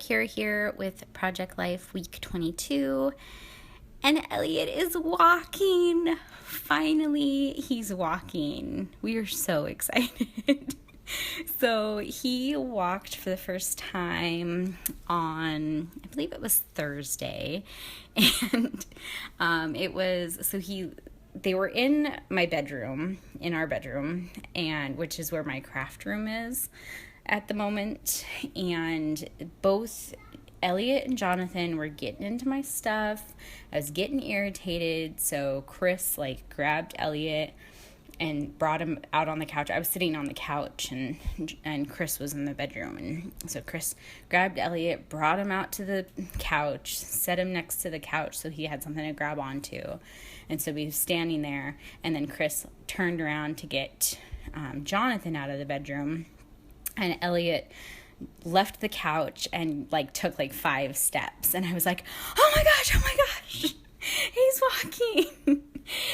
Kira here with Project Life Week 22, and Elliott is walking. Finally, he's walking. We are so excited. So he walked for the first time on, I believe it was Thursday, and they were in my bedroom, in our bedroom, and which is where my craft room is at the moment, and both Elliott and Jonathan were getting into my stuff. I was getting irritated, so Chris grabbed Elliott and brought him out on the couch. I was sitting on the couch, and Chris was in the bedroom, and so Chris grabbed Elliott, brought him out to the couch, set him next to the couch so he had something to grab onto, and so we was standing there, and then Chris turned around to get Jonathan out of the bedroom, and Elliott left the couch and took 5 steps, and I was like, oh my gosh, he's walking.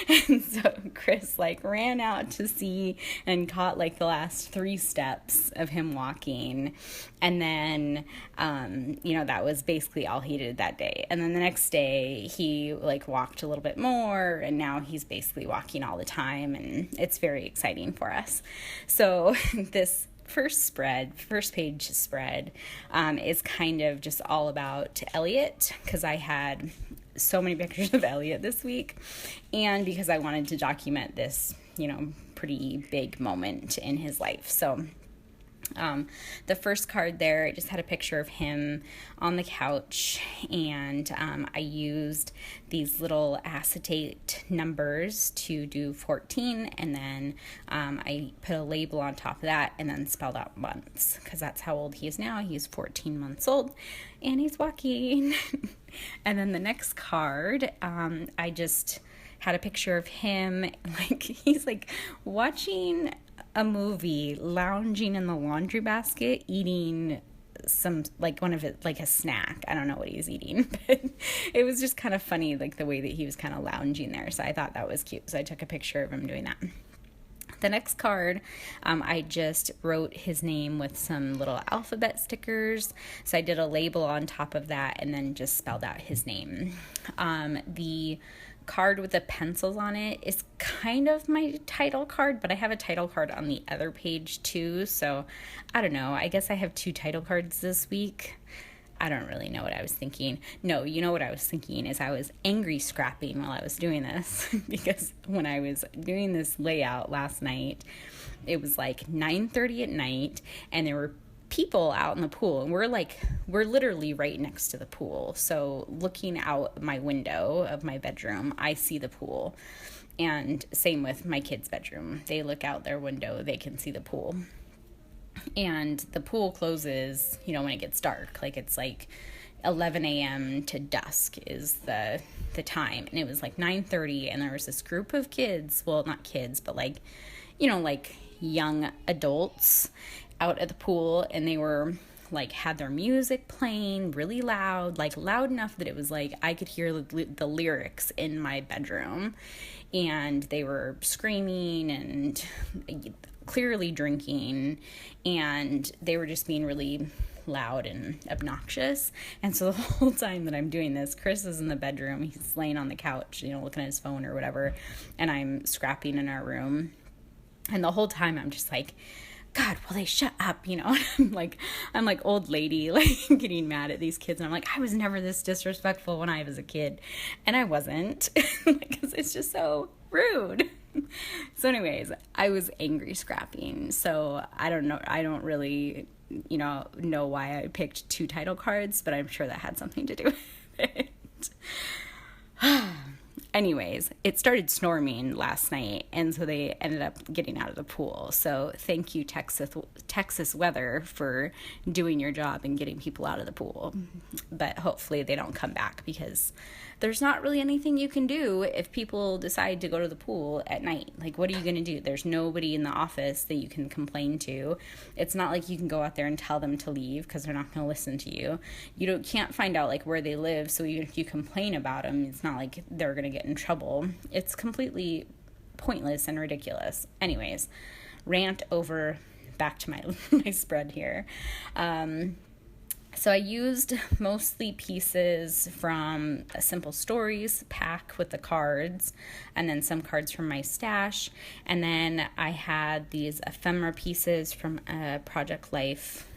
And so Chris ran out to see and caught the last 3 steps of him walking, and then that was basically all he did that day. And then the next day he walked a little bit more, and now he's basically walking all the time, and it's very exciting for us. So this first page spread is kind of just all about Elliott, because I had so many pictures of Elliott this week, and because I wanted to document this, pretty big moment in his life. So the first card there, it just had a picture of him on the couch, and I used these little acetate numbers to do 14, and then I put a label on top of that and then spelled out months, because that's how old he is now. He's 14 months old, and he's walking. And then the next card, I just had a picture of him, he's watching a movie, lounging in the laundry basket, eating some, one of it, a snack. I don't know what he's eating, but it was just kind of funny, the way that he was kind of lounging there. So I thought that was cute. So I took a picture of him doing that. The next card, I just wrote his name with some little alphabet stickers. So I did a label on top of that and then just spelled out his name. The card with the pencils on it is kind of my title card, but I have a title card on the other page too, so I don't know. I guess I have 2 title cards this week. I don't really know what I was thinking. No, you know what I was thinking is I was angry scrapping while I was doing this because when I was doing this layout last night, it was 9:30 at night, and there were people out in the pool, and we're literally right next to the pool. So looking out my window of my bedroom, I see the pool, and same with my kids' bedroom. They look out their window, they can see the pool, and the pool closes, when it gets dark. It's 11 a.m. to dusk is the time, and it was 9:30, and there was this group of kids, well, not kids, but young adults out at the pool, and they were had their music playing really loud, loud enough that it was I could hear the lyrics in my bedroom, and they were screaming and clearly drinking, and they were just being really loud and obnoxious. And so the whole time that I'm doing this, Chris is in the bedroom, he's laying on the couch, looking at his phone or whatever, and I'm scrapping in our room, and the whole time I'm just God, will they shut up, I'm like old lady, getting mad at these kids, and I'm I was never this disrespectful when I was a kid, and I wasn't, because it's just so rude. So anyways, I was angry scrapping, so I don't really, know why I picked 2 title cards, but I'm sure that had something to do with it. Anyways, it started storming last night, and so they ended up getting out of the pool. So thank you, Texas weather, for doing your job and getting people out of the pool. But hopefully they don't come back, because there's not really anything you can do if people decide to go to the pool at night. What are you going to do? There's nobody in the office that you can complain to. It's not you can go out there and tell them to leave, because they're not going to listen to you. You can't find out where they live, so even if you complain about them, it's not they're going to get in trouble. It's completely pointless and ridiculous. Anyways, rant over, back to my spread here. So I used mostly pieces from a Simple Stories pack with the cards, and then some cards from my stash. And then I had these ephemera pieces from a Project Life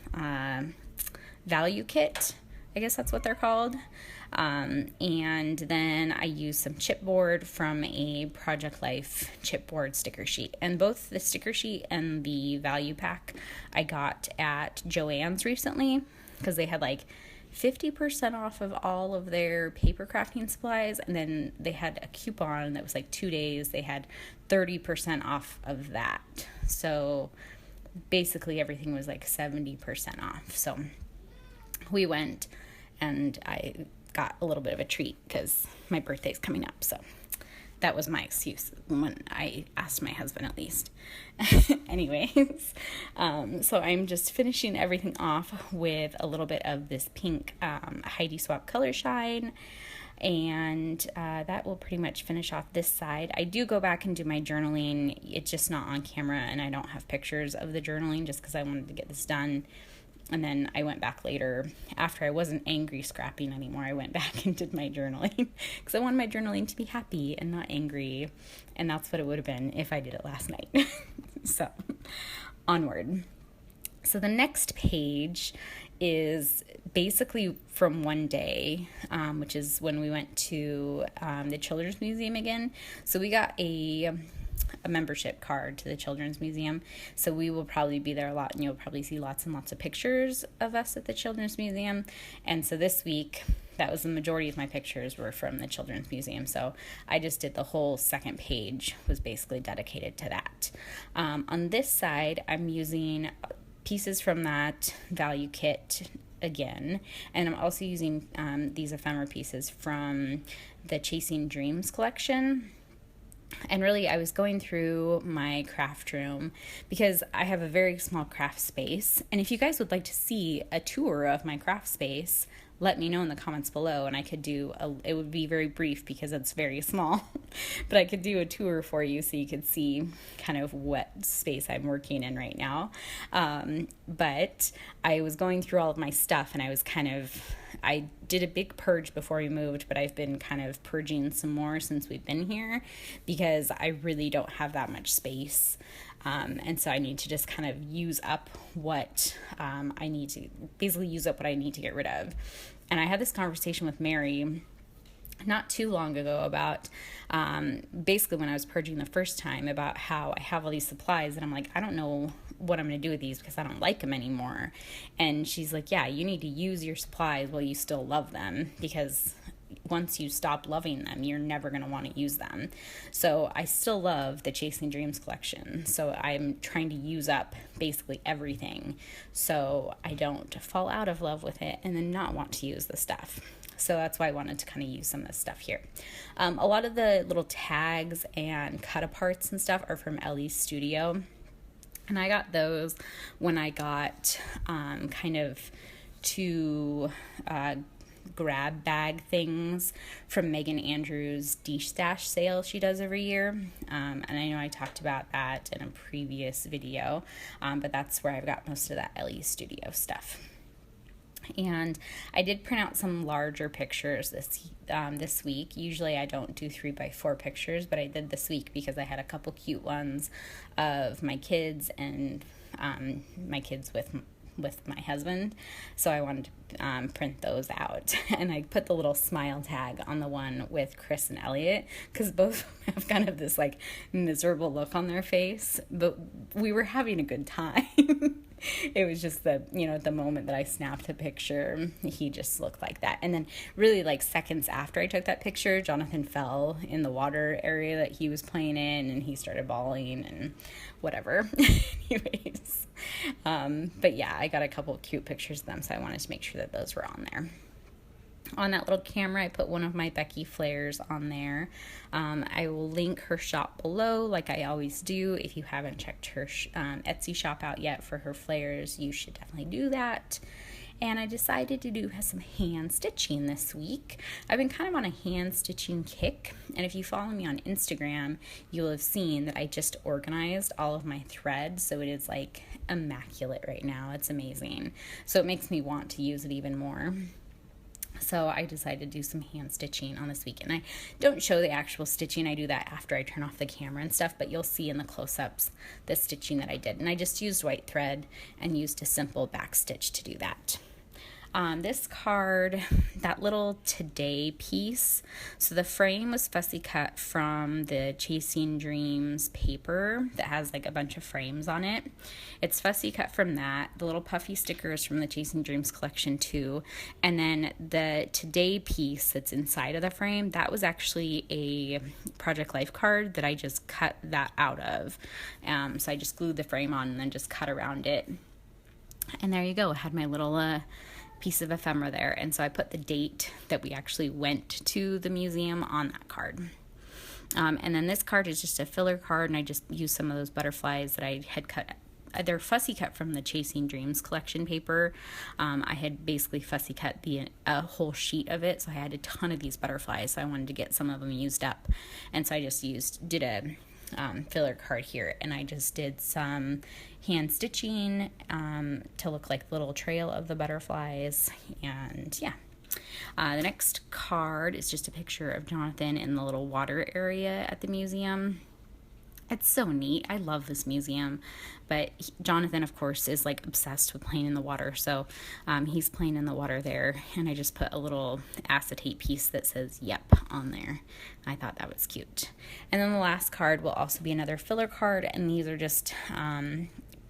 value kit. I guess that's what they're called. And then I used some chipboard from a Project Life chipboard sticker sheet. And both the sticker sheet and the value pack I got at Joann's recently, because they had like 50% off of all of their paper crafting supplies, and then they had a coupon that was like 2 days. They had 30% off of that. So basically everything was like 70% off. So we went, and I got a little bit of a treat because my birthday's coming up. So that was my excuse when I asked my husband, at least. Anyways, so I'm just finishing everything off with a little bit of this pink Heidi Swap Color Shine. And that will pretty much finish off this side. I do go back and do my journaling. It's just not on camera, and I don't have pictures of the journaling just because I wanted to get this done. And then I went back later after I wasn't angry scrapping anymore. I went back and did my journaling because I wanted my journaling to be happy and not angry. And that's what it would have been if I did it last night. So onward. So the next page is basically from one day, which is when we went to the Children's Museum again. So we got a membership card to the Children's Museum, so we will probably be there a lot, and you'll probably see lots and lots of pictures of us at the Children's Museum. And so this week, that was the majority of my pictures were from the Children's Museum, so I just did the whole second page was basically dedicated to that. On this side, I'm using pieces from that value kit again, and I'm also using these ephemera pieces from the Chasing Dreams collection. And really, I was going through my craft room because I have a very small craft space. And if you guys would like to see a tour of my craft space, let me know in the comments below, and I could do it would be very brief because it's very small, but I could do a tour for you so you could see kind of what space I'm working in right now. But I was going through all of my stuff, and I did a big purge before we moved, but I've been kind of purging some more since we've been here because I really don't have that much space. And so I need to just kind of use up what I need to get rid of. And I had this conversation with Mary not too long ago about basically when I was purging the first time about how I have all these supplies, and I'm like, I don't know what I'm going to do with these because I don't like them anymore. And she's like, yeah, you need to use your supplies while you still love them, because once you stop loving them, you're never going to want to use them. So I still love the Chasing Dreams collection. So I'm trying to use up basically everything so I don't fall out of love with it and then not want to use the stuff. So that's why I wanted to kind of use some of this stuff here. A lot of the little tags and cut aparts and stuff are from Ellie's studio. And I got those when I got kind of two grab bag things from Megan Andrews' D-Stash sale she does every year. And I know I talked about that in a previous video, but that's where I've got most of that Ellie Studio stuff. And I did print out some larger pictures this week. Usually I don't do 3x4 pictures, but I did this week because I had a couple cute ones of my kids and my kids with my husband, so I wanted to print those out. And I put the little smile tag on the one with Chris and Elliott because both have kind of this like miserable look on their face, but we were having a good time. It was just at the moment that I snapped the picture, he just looked like that. And then really like seconds after I took that picture, Jonathan fell in the water area that he was playing in, and he started bawling and whatever. Anyways, but yeah, I got a couple of cute pictures of them, so I wanted to make sure that those were on there. On that little camera, I put one of my Becky flares on there. I will link her shop below like I always do. If you haven't checked her Etsy shop out yet for her flares, you should definitely do that. and I decided to do some hand stitching this week. I've been kind of on a hand stitching kick, and if you follow me on Instagram, you'll have seen that I just organized all of my thread, so it is like immaculate right now. It's amazing. So it makes me want to use it even more. So I decided to do some hand stitching on this week, and I don't show the actual stitching. I do that after I turn off the camera and stuff, but you'll see in the close-ups the stitching that I did. And I just used white thread and used a simple back stitch to do that. This card, that little today piece, so the frame was fussy cut from the Chasing Dreams paper that has like a bunch of frames on it. It's fussy cut from that. The little puffy stickers from the Chasing Dreams collection too. And then the today piece that's inside of the frame, that was actually a Project Life card that I just cut that out of. So I just glued the frame on and then just cut around it. And there you go. I had my little piece of ephemera there, and so I put the date that we actually went to the museum on that card. And then this card is just a filler card, and I just used some of those butterflies that I had cut. They're fussy cut from the Chasing Dreams collection paper. I had basically fussy cut a whole sheet of it, so I had a ton of these butterflies, so I wanted to get some of them used up, and so I just did a filler card here, and I just did some hand stitching to look like the little trail of the butterflies. And yeah, the next card is just a picture of Jonathan in the little water area at the museum. It's so neat. I love this museum, but Jonathan, of course, is like obsessed with playing in the water, so he's playing in the water there, and I just put a little acetate piece that says "Yep" on there. I thought that was cute. And then the last card will also be another filler card, and these are just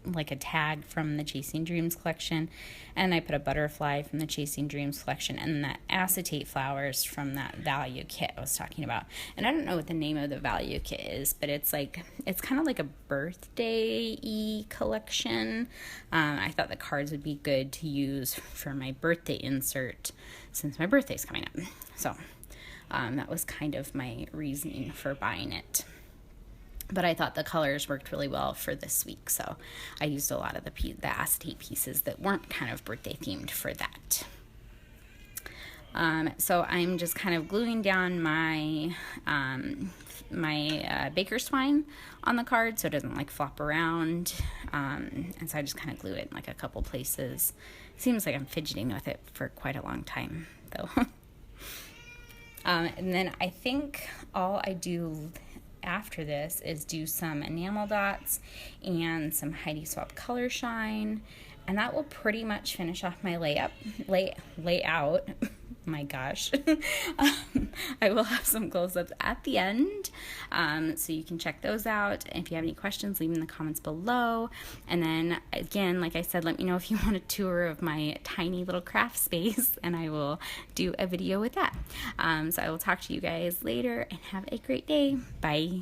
like a tag from the Chasing Dreams collection, and I put a butterfly from the Chasing Dreams collection, and that acetate flowers from that value kit I was talking about. And I don't know what the name of the value kit is, but it's kind of like a birthday-y collection. I thought the cards would be good to use for my birthday insert since my birthday's coming up. So that was kind of my reasoning for buying it. But I thought the colors worked really well for this week, so I used a lot of the acetate pieces that weren't kind of birthday themed for that. So I'm just kind of gluing down my baker's twine on the card so it doesn't like flop around, and so I just kind of glue it in like a couple places. Seems like I'm fidgeting with it for quite a long time though. And then I think all I do after this is do some enamel dots and some Heidi Swapp color shine, and that will pretty much finish off my layout. My gosh. I will have some close-ups at the end, so you can check those out. And if you have any questions, leave them in the comments below. And then again, like I said, let me know if you want a tour of my tiny little craft space, and I will do a video with that. So I will talk to you guys later, and have a great day. Bye.